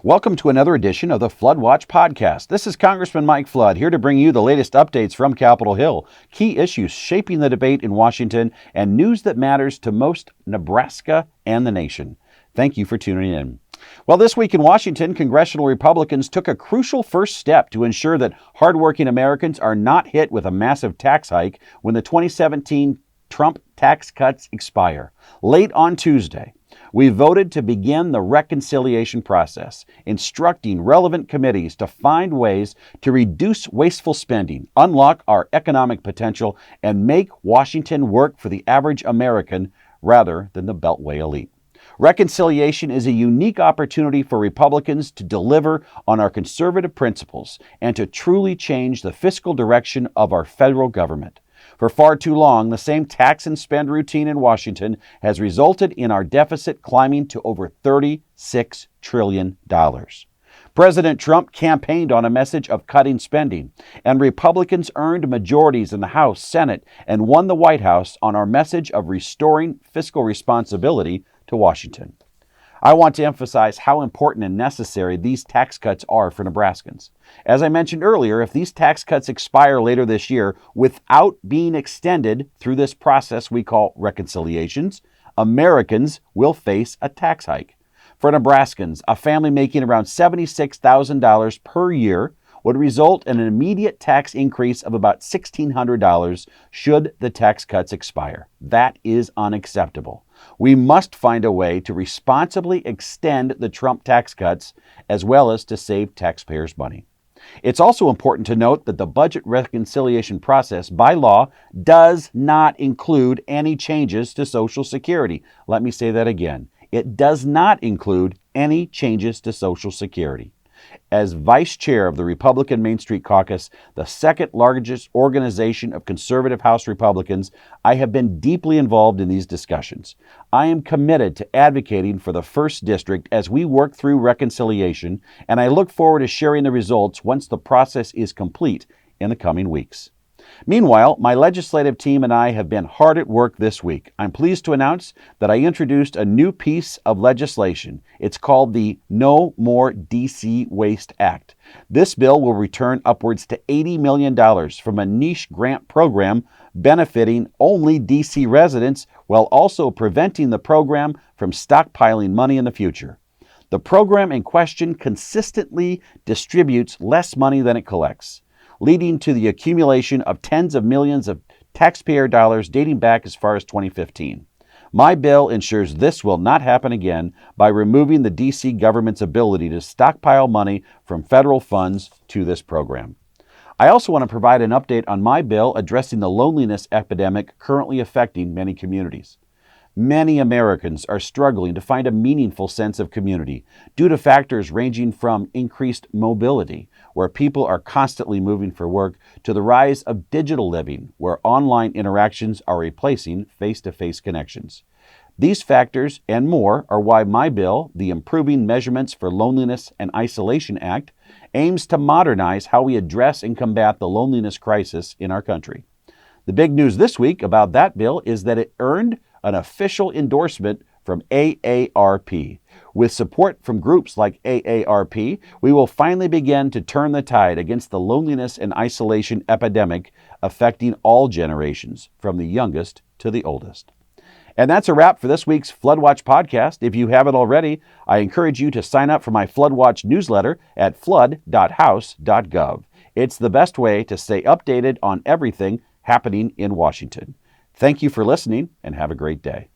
Welcome to another edition of the Flood Watch podcast. This is Congressman Mike Flood, here to bring you the latest updates from Capitol Hill, key issues shaping the debate in Washington, and news that matters to most Nebraska and the nation. Thank you for tuning in. Well, this week in Washington, congressional Republicans took a crucial first step to ensure that hardworking Americans are not hit with a massive tax hike when the 2017 Trump tax cuts expire. Late on Tuesday, we voted to begin the reconciliation process, instructing relevant committees to find ways to reduce wasteful spending, unlock our economic potential, and make Washington work for the average American rather than the Beltway elite. Reconciliation is a unique opportunity for Republicans to deliver on our conservative principles and to truly change the fiscal direction of our federal government. For far too long, the same tax and spend routine in Washington has resulted in our deficit climbing to over $36 trillion. President Trump campaigned on a message of cutting spending, and Republicans earned majorities in the House, Senate, and won the White House on our message of restoring fiscal responsibility to Washington. I want to emphasize how important and necessary these tax cuts are for Nebraskans. As I mentioned earlier, if these tax cuts expire later this year without being extended through this process we call reconciliations, Americans will face a tax hike. For Nebraskans, a family making around $76,000 per year would result in an immediate tax increase of about $1,600 should the tax cuts expire. That is unacceptable. We must find a way to responsibly extend the Trump tax cuts as well as to save taxpayers' money. It's also important to note that the budget reconciliation process by law does not include any changes to Social Security. Let me say that again. It does not include any changes to Social Security. As Vice Chair of the Republican Main Street Caucus, the second largest organization of conservative House Republicans, I have been deeply involved in these discussions. I am committed to advocating for the 1st District as we work through reconciliation, and I look forward to sharing the results once the process is complete in the coming weeks. Meanwhile, my legislative team and I have been hard at work this week. I'm pleased to announce that I introduced a new piece of legislation. It's called the No More D.C. Waste Act. This bill will return upwards to $80 million from a niche grant program benefiting only D.C. residents while also preventing the program from stockpiling money in the future. The program in question consistently distributes less money than it collects, leading to the accumulation of tens of millions of taxpayer dollars dating back as far as 2015. My bill ensures this will not happen again by removing the D.C. government's ability to stockpile money from federal funds to this program. I also want to provide an update on my bill addressing the loneliness epidemic currently affecting many communities. Many Americans are struggling to find a meaningful sense of community due to factors ranging from increased mobility, where people are constantly moving for work, to the rise of digital living, where online interactions are replacing face-to-face connections. These factors and more are why my bill, the Improving Measurements for Loneliness and Isolation Act, aims to modernize how we address and combat the loneliness crisis in our country. The big news this week about that bill is that it earned an official endorsement from AARP. With support from groups like AARP, we will finally begin to turn the tide against the loneliness and isolation epidemic affecting all generations, from the youngest to the oldest. And that's a wrap for this week's Flood Watch podcast. If you haven't already, I encourage you to sign up for my Flood Watch newsletter at flood.house.gov. It's the best way to stay updated on everything happening in Washington. Thank you for listening, and have a great day.